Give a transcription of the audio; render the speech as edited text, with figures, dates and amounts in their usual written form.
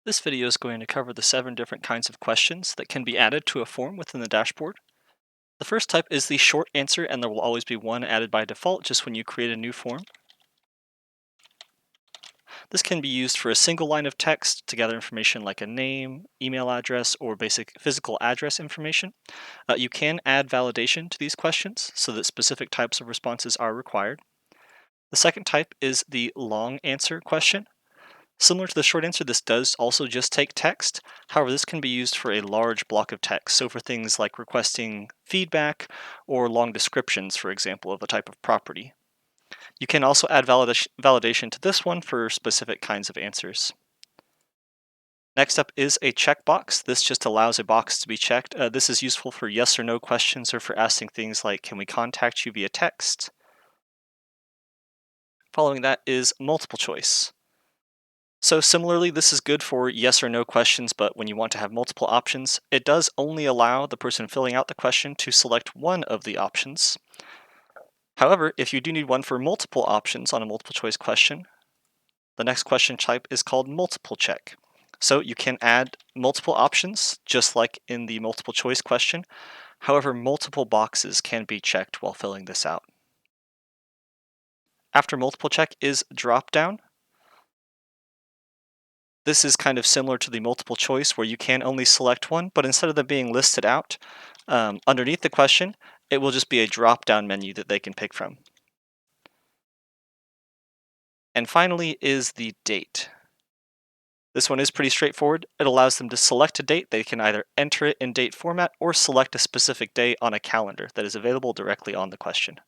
This video is going to cover the 7 different kinds of questions that can be added to a form within the dashboard. The first type is the short answer, and there will always be one added by default just when you create a new form. This can be used for a single line of text to gather information like a name, email address, or basic physical address information. You can add validation to these questions so that specific types of responses are required. The second type is the long answer question. Similar to the short answer, this does also just take text. However, this can be used for a large block of text. So for things like requesting feedback or long descriptions, for example, of a type of property. You can also add validation to this one for specific kinds of answers. Next up is a checkbox. This just allows a box to be checked. This is useful for yes or no questions or for asking things like, can we contact you via text? Following that is multiple choice. So similarly, this is good for yes or no questions, but when you want to have multiple options, it does only allow the person filling out the question to select one of the options. However, if you do need one for multiple options on a multiple choice question, the next question type is called multiple check. So you can add multiple options, just like in the multiple choice question. However, multiple boxes can be checked while filling this out. After multiple check is drop down. This is kind of similar to the multiple choice where you can only select one, but instead of them being listed out underneath the question, it will just be a drop-down menu that they can pick from. And finally is the date. This one is pretty straightforward. It allows them to select a date. They can either enter it in date format or select a specific day on a calendar that is available directly on the question.